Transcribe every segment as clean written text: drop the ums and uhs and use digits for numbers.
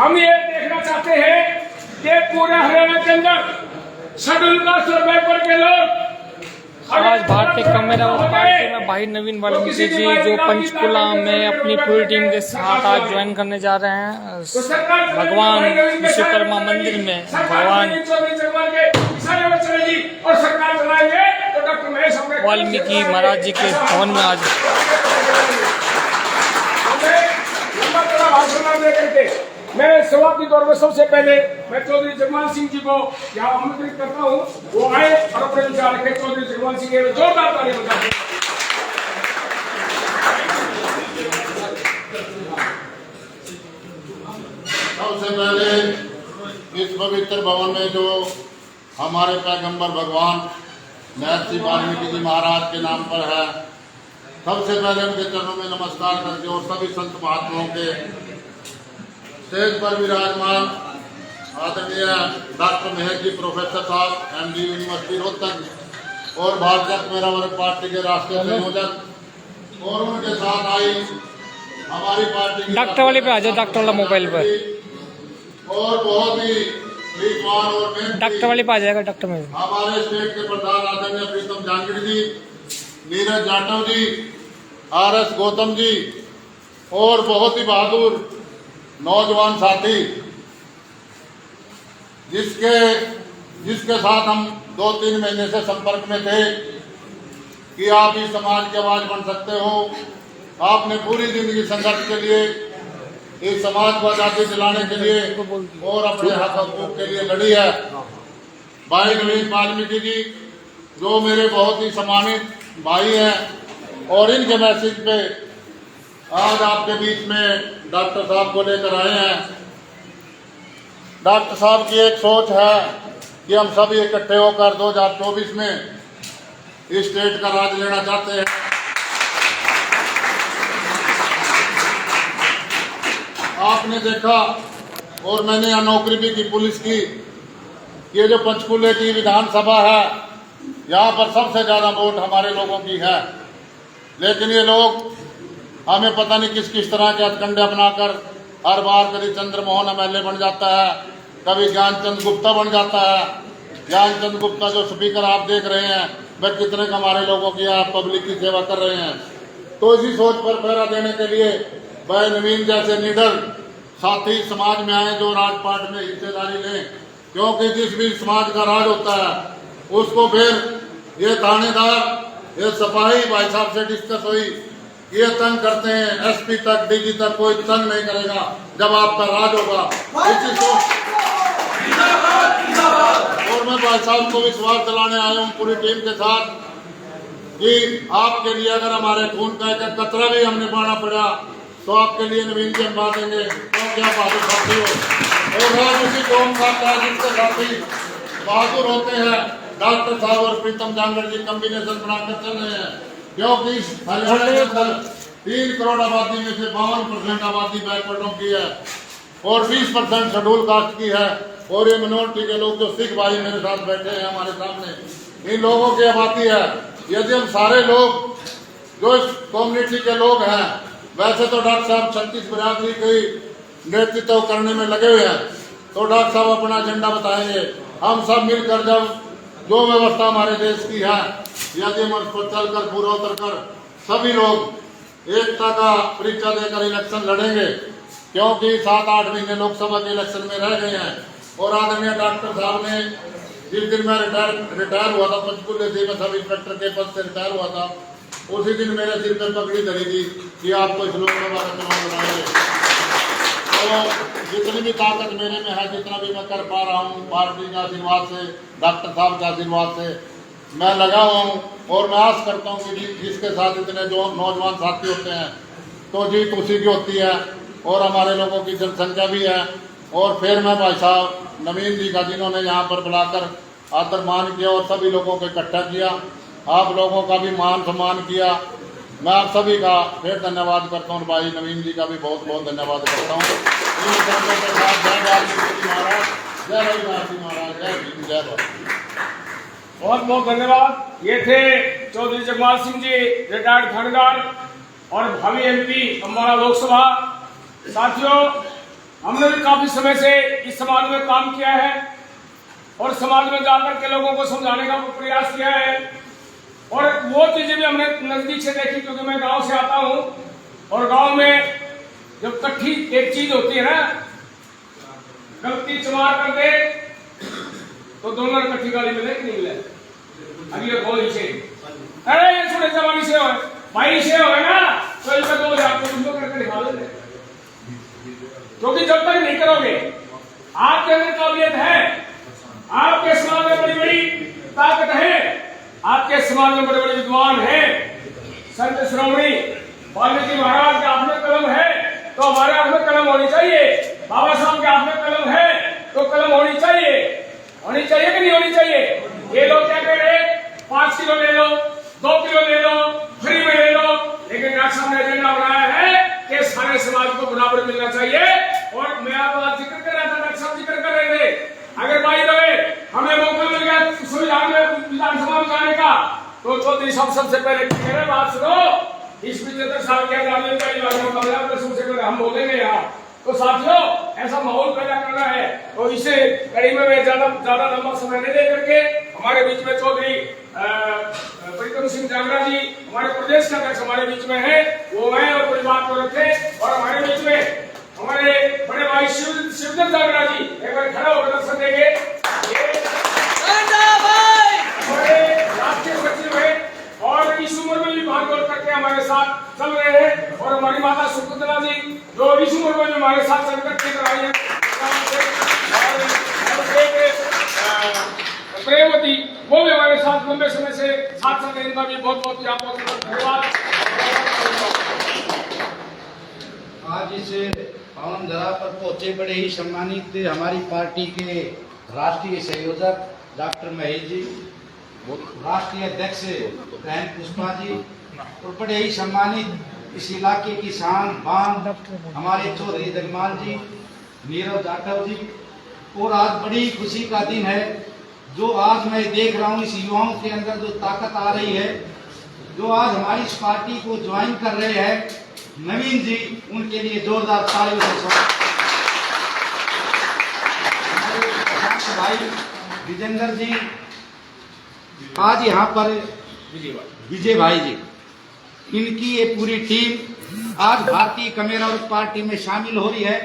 हम ये देखना चाहते हैं कि पूरे हरियाणा के अंदर शेड्यूल कास्ट और बैकवर्ड के लोग आज भारतीय कम्युनिस्ट पार्टी में भाई नवीन वाल्मीकि जी जो पंचकुला में अपनी पूरी टीम के साथ आज ज्वाइन करने जा रहे हैं भगवान विश्वकर्मा मंदिर में। भगवान वाल्मीकि महाराज जी के भवन में आज मैं शुरुआती दौर में सबसे पहले मैं चौधरी जगवाल सिंह जी को यहाँ आमंत्रित करता हूँ, वो आए और अपने विचार रखे। चौधरी जगवाल सिंह के जोरदार ताली बजाते हैं। सबसे पहले इस पवित्र भवन में जो हमारे पैगंबर भगवान महर्षि वाल्मीकि जी महाराज के नाम पर है, सबसे पहले उनके चरणों में नमस्कार करके और सभी संत महात्माओं के स्टेज पर विराजमान आदरणीय डॉक्टर मेहर जी प्रोफेसर साहब MD यूनिवर्सिटी रोहतक और भारतीय मेरा वर्ग पार्टी के राष्ट्रीय संयोजक और उनके साथ आई हमारी पार्टी की डॉक्टर वाले पे आ जाओ, डॉक्टर वाला मोबाइल पर और बहुत ही विद्वान और डॉक्टर वाले पे आ जाएगा। डॉक्टर में हमारे स्टेट के प्रधान आदरणीय प्रीतम जांगड़ जी, नीरज जाटव जी, RS गौतम जी और बहुत ही बहादुर नौजवान साथी जिसके साथ हम 2-3 महीने से संपर्क में थे कि आप इस समाज की आवाज बन सकते हो। आपने पूरी जिंदगी संघर्ष के लिए इस समाज को आजादी दिलाने के लिए और अपने हक हकूक के लिए लड़ी है। भाई नवीन वाल्मीकि जी जो मेरे बहुत ही सम्मानित भाई हैं और इनके मैसेज पे आज आपके बीच में डॉक्टर साहब को लेकर आए हैं। डॉक्टर साहब की एक सोच है कि हम सभी इकट्ठे होकर 2024 में इस स्टेट का राज लेना चाहते हैं। आपने देखा और मैंने यहाँ नौकरी भी की पुलिस की, ये जो पंचकुले की विधानसभा है यहाँ पर सबसे ज्यादा वोट हमारे लोगों की है, लेकिन ये लोग हमें पता नहीं किस किस तरह के हथकंडे अपनाकर हर बार कभी चंद्रमोहन MLA बन जाता है, कभी ज्ञानचंद गुप्ता बन जाता है। ज्ञानचंद गुप्ता जो स्पीकर आप देख रहे हैं वह कितने हमारे लोगों की आप पब्लिक की सेवा कर रहे हैं। तो इसी सोच पर पहरा देने के लिए भाई नवीन जैसे निडर साथी समाज में आए जो राजपाट में हिस्सेदारी लें, क्योंकि जिस भी समाज का राज होता है उसको फिर ये थानेदार ये सिपाही भाई साहब से डिस्कस हुई, ये तंग करते हैं SP तक DG तक, कोई तंग नहीं करेगा जब आपका राज होगा। इसी सोच और मैं भाई साहब को विश्वास दिलाने आया हूँ पूरी टीम के साथ कि आपके लिए अगर हमारे खून का एक कतरा भी हमने पाना पड़ा तो आपके लिए नवीन जी हम बांधेंगे। तो क्या बहादुर साथी हो और आज उसी कौम का जिसके साथी बहादुर होते हैं डॉक्टर साहब और प्रीतम जांगड़ जी कम्बिनेशन बनाकर चल रहे हैं, क्योंकि हरियाणा के अंदर 3 करोड़ आबादी में से 52% आबादी बैकवर्डों की है और 20% शेड्यूल कास्ट की है। और ये मिनोरिटी के लोग जो सिख भाई मेरे साथ बैठे हैं हमारे सामने, इन लोगों की आबादी है। यदि हम सारे लोग जो इस कम्युनिटी के लोग हैं, वैसे तो डॉक्टर साहब 36 बिरादरी की नेतृत्व करने में लगे हुए हैं, तो डॉक्टर साहब अपना एजेंडा बताएंगे। हम सब मिलकर जब जो व्यवस्था हमारे देश की है यदि हम उस पर चलकर पूरा उतर कर सभी लोग एकता का परीक्षा देकर इलेक्शन लड़ेंगे, क्योंकि 7-8 महीने लोकसभा के इलेक्शन में रह गए हैं। और आदरणीय डॉक्टर साहब ने जिस दिन मैं रिटायर हुआ था पंचकुले से, मैं सब इंस्पेक्टर के पद से रिटायर हुआ था, उसी दिन मेरे सिर पर पगड़ी धरी थी कि आपको इस लोकसभा का चुनाव लड़ाएंगे। तो जितनी भी ताकत मेरे में है, जितना भी मैं कर पा रहा हूँ पार्टी के आशीर्वाद से, डॉक्टर साहब के आशीर्वाद से मैं लगा हुआ हूँ। और मैं आस करता हूँ कि जिसके साथ इतने जो नौजवान साथी होते हैं तो जीत उसी की होती है और हमारे लोगों की जनसंख्या भी है। और फिर मैं भाई साहब नवीन जी का जिन्होंने यहाँ पर बुलाकर आदर मान किया और सभी लोगों को इकट्ठा किया, आप लोगों का भी मान सम्मान किया, मैं आप सभी का फिर धन्यवाद करता हूँ। भाई नवीन जी का भी बहुत बहुत धन्यवाद करता हूँ। जय रविदास जी महाराज, जय भीम, जय भारत। बहुत बहुत धन्यवाद। ये थे चौधरी जगवाल सिंह जी, रिटायर्ड थानेदार और भावी MP अम्बाला लोकसभा। साथियों, हमने भी काफी समय से इस समाज में काम किया है और समाज में जाकर के लोगों को समझाने का प्रयास किया है और वो चीजें भी हमने नजदीक से देखी, क्योंकि मैं गांव से आता हूं और गांव में जब कट्ठी एक चीज होती है ना, गलती चमार कर दे तो दोनों कट्ठी गाली मिले कि नहीं मिले, अगले बोल से अरे ये छोटे जवानी से हो भाई से हो ना, तो इसका 2000 को करके दिखा दे, क्योंकि जब तक नहीं करोगे, आपके अंदर काबिलियत है, आपके समाज में बड़ी बड़ी ताकत है, आपके समाज में बड़े बड़े विद्वान हैं, संत श्रोमणी वाल्मीकि महाराज के हाथ में कलम है तो हमारे हाथ में कलम होनी चाहिए, बाबा साहब के हाथ में कलम है तो कलम होनी चाहिए कि नहीं होनी चाहिए। ये लोग क्या कह रहे हैं, 5 किलो ले लो, 2 किलो ले लो, फ्री में ले लो, लेकिन डॉक्टर साहब ने एजेंडा बनाया है कि सारे समाज को बराबर मिलना चाहिए। और मैं आपका जिक्र कर रहा था, डॉक्टर साहब जिक्र कर रहे थे, अगर भाई रहे हमें मौका मिल गया सुविधा में विधानसभा में जाने का, तो चौधरी साहब सबसे पहले कह रहे बात सुनो, इस 75 साल के आजादी का सबसे पहले हम बोलेंगे यहाँ। तो साथियों, ऐसा माहौल पैदा करना है, तो इसे कड़ी में मैं ज्यादा लंबा समय नहीं दे करके हमारे बीच में चौधरी प्रीतम सिंह जागरा जी हमारे प्रदेश के अध्यक्ष हमारे बीच में है, वो मैं और पूरी बात को रखे, और हमारे बीच में हमारे बड़े भाई शिवदत्त जागरा जी एक बार खड़ा होकर दर्शन देंगे। हमारे राष्ट्रीय सचिव है और इस उम्र में भी भाग दौड़ करके हमारे साथ चल रहे हैं, और हमारी माता सुकुंतला जी जो इस उम्र में भी हमारे साथ चल करके आई है, प्रेमवती वो भी हमारे साथ लंबे समय से साथ चल रहे, इनका भी बहुत बहुत धन्यवाद। आज इस पावन धरा पर पहुंचे बड़े ही सम्मानित हमारी पार्टी के राष्ट्रीय संयोजक डॉक्टर महेश जी, राष्ट्रीय अध्यक्ष बहन पुष्पा जी, और बड़े ही सम्मानित इस इलाके की शान बान हमारे चौधरी जगमाल जी, नीरव जाटव जी। और आज बड़ी खुशी का दिन है, जो आज मैं देख रहा हूँ इस युवाओं के अंदर जो ताकत आ रही है, जो आज हमारी इस पार्टी को ज्वाइन कर रहे हैं नवीन जी, उनके लिए जोरदार तालियों से स्वागत। हमारे भाई विजेंद्र जी, आज यहाँ पर विजय भाई जी, इनकी ये पूरी टीम आज भारतीय कमेरा और पार्टी में शामिल हो रही है,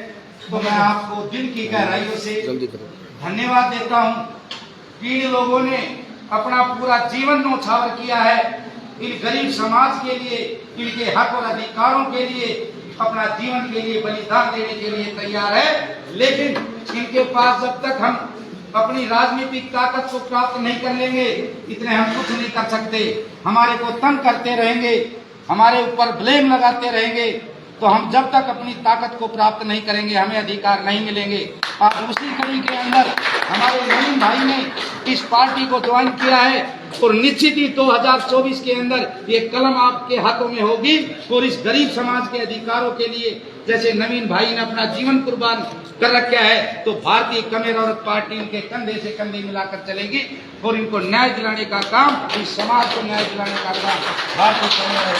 तो मैं आपको दिल की गहराइयों से धन्यवाद देता हूँ कि इन लोगों ने अपना पूरा जीवन न्यौछावर किया है, इन गरीब समाज के लिए, इनके हक और अधिकारों के लिए, अपना जीवन के लिए बलिदान देने के लिए तैयार है। लेकिन इनके पास जब तक हम अपनी राजनीतिक ताकत को प्राप्त नहीं कर लेंगे, इतने हम कुछ नहीं कर सकते। हमारे को तंग करते रहेंगे, हमारे ऊपर ब्लेम लगाते रहेंगे, तो हम जब तक अपनी ताकत को प्राप्त नहीं करेंगे हमें अधिकार नहीं मिलेंगे। आज उसी कड़ी के अंदर हमारे नवीन भाई ने इस पार्टी को ज्वाइन किया है, और निश्चित ही 2024 के अंदर ये कलम आपके हाथों में होगी, और इस गरीब समाज के अधिकारों के लिए जैसे नवीन भाई ने अपना जीवन कुर्बान कर रखा है, तो भारतीय कमेरा और पार्टी इनके कंधे से कंधे मिलाकर चलेगी, और इनको न्याय दिलाने का काम, इस समाज को न्याय दिलाने का काम भारतीय कमेरा।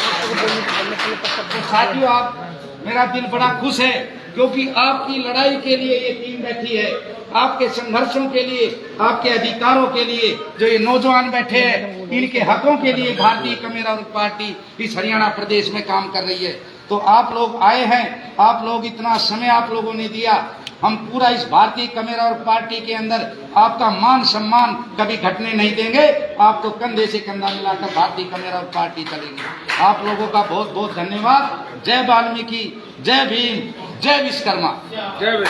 तो साथियों, आप मेरा दिल बड़ा खुश है, क्योंकि आपकी लड़ाई के लिए ये टीम बैठी है, आपके संघर्षों के लिए, आपके अधिकारों के लिए जो ये नौजवान बैठे हैं, इनके हकों के लिए भारतीय कमेरा और पार्टी इस हरियाणा प्रदेश में काम कर रही है। तो आप लोग आए हैं, आप लोग इतना समय आप लोगों ने दिया, हम पूरा इस भारतीय कमेरा और पार्टी के अंदर आपका मान सम्मान कभी घटने नहीं देंगे। आपको कंधे से कंधा मिलाकर भारतीय कमेरा और पार्टी चलेगी। आप लोगों का बहुत बहुत धन्यवाद। जय वाल्मीकि, जय भीम, जय विश्वकर्मा। जय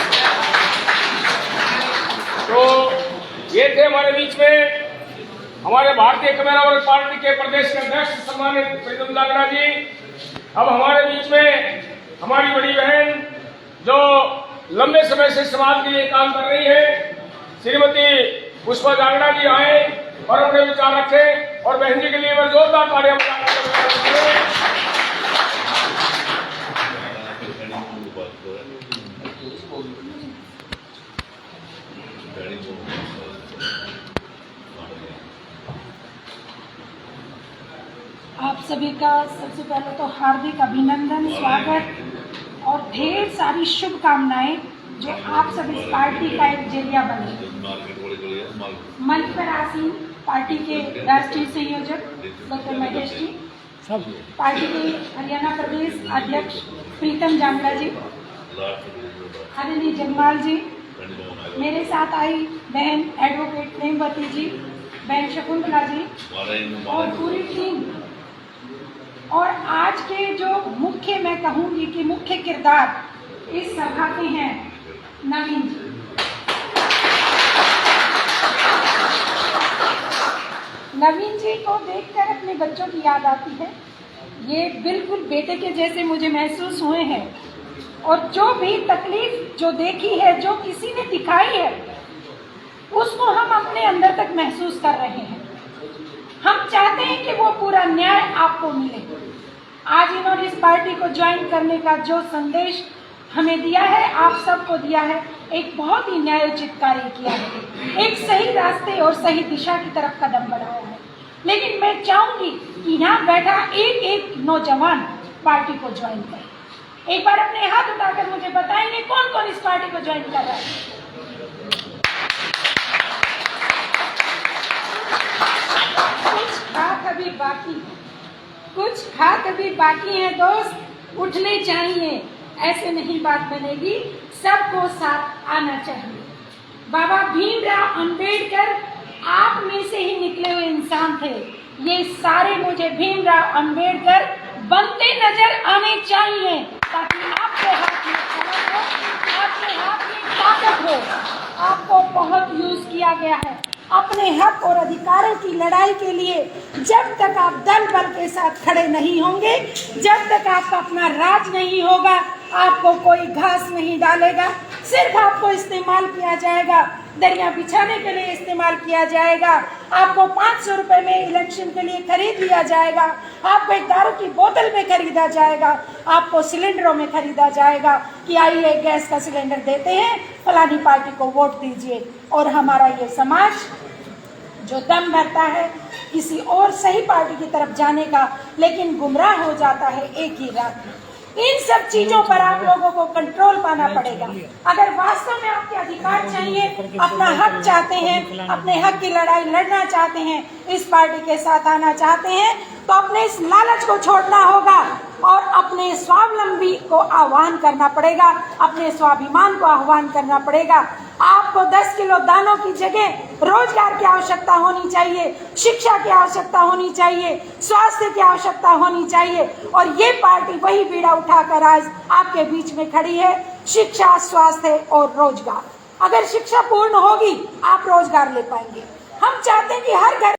तो ये थे हमारे बीच में हमारे भारतीय कमेरा और पार्टी के प्रदेश के अध्यक्ष सम्मानित प्रीतम जागरा जी। अब हमारे बीच में हमारी बड़ी बहन जो लंबे समय से समाज के लिए काम कर रही है, श्रीमती पुष्पा जागरा जी आए और अपने विचार रखे, और बहन जी के लिए मैं जोरदार तालियां बजाना। आप सभी का सबसे पहले तो हार्दिक अभिनंदन, स्वागत और ढेर सारी शुभकामनाएं। जो आप सब इस पार्टी का एक जरिया बने। मंच पर आसीन पार्टी के राष्ट्रीय संयोजक डॉक्टर महेश जी, पार्टी के हरियाणा प्रदेश अध्यक्ष प्रीतम जामला जी, आदरणीय जगमाल जी, मेरे साथ आई बहन एडवोकेट प्रेमवती जी, बहन शकुंतला जी और पूरी टीम, और आज के जो मुख्य, मैं कहूँगी कि मुख्य किरदार इस सभा के हैं नवीन जी। नवीन जी को देखकर अपने बच्चों की याद आती है। ये बिल्कुल बेटे के जैसे मुझे महसूस हुए हैं, और जो भी तकलीफ जो देखी है, जो किसी ने दिखाई है, उसको हम अपने अंदर तक महसूस कर रहे हैं। हम चाहते हैं कि वो पूरा न्याय आपको मिले। आज इन्होंने इस पार्टी को ज्वाइन करने का जो संदेश हमें दिया है, आप सबको दिया है, एक बहुत ही न्यायोचित कार्य किया है, एक सही रास्ते और सही दिशा की तरफ कदम बढ़ाया है। लेकिन मैं चाहूंगी कि यहाँ बैठा एक एक नौजवान पार्टी को ज्वाइन करे। एक बार अपने हाथ उठाकर मुझे बताएंगे कौन कौन इस पार्टी को ज्वाइन कर रहा है। कुछ हाथ अभी बाकी है, कुछ हाथ अभी बाकी है दोस्त, उठने चाहिए, ऐसे नहीं बात बनेगी, सबको साथ आना चाहिए। बाबा भीमराव अंबेडकर आप में से ही निकले हुए इंसान थे। ये सारे मुझे भीमराव अंबेडकर बनते नजर आने चाहिए, ताकि आपके हाथ में कलम हो, आपके हाथ में ताकत हो। आपको बहुत यूज किया गया है अपने हक और अधिकारों की लड़ाई के लिए। जब तक आप दल बल के साथ खड़े नहीं होंगे, जब तक आपका अपना राज नहीं होगा, आपको कोई घास नहीं डालेगा। सिर्फ आपको इस्तेमाल किया जाएगा, दरिया बिछाने के लिए इस्तेमाल किया जाएगा। आपको 500 रुपए में इलेक्शन के लिए खरीद लिया जाएगा, आपको एक दारू की बोतल में खरीदा जाएगा, आपको सिलेंडरों में खरीदा जाएगा कि आइए गैस का सिलेंडर देते हैं, फलानी पार्टी को वोट दीजिए। और हमारा ये समाज जो दम भरता है किसी और सही पार्टी की तरफ जाने का, लेकिन गुमराह हो जाता है एक ही रात में। इन सब चीजों पर आप लोगों को कंट्रोल पाना पड़ेगा। अगर वास्तव में आपके अधिकार चाहिए, अपना हक चाहते हैं, अपने हक की लड़ाई लड़ना चाहते हैं, इस पार्टी के साथ आना चाहते हैं, तो अपने इस लालच को छोड़ना होगा और अपने स्वावलंबी को आह्वान करना पड़ेगा, अपने स्वाभिमान को आह्वान करना पड़ेगा। आपको 10 किलो दानों की जगह रोजगार की आवश्यकता होनी चाहिए, शिक्षा की आवश्यकता होनी चाहिए, स्वास्थ्य की आवश्यकता होनी चाहिए। और ये पार्टी वही बीड़ा उठाकर आज आपके बीच में खड़ी है, शिक्षा, स्वास्थ्य और रोजगार। अगर शिक्षा पूर्ण होगी, आप रोजगार ले पाएंगे। हम चाहते हैं कि हर घर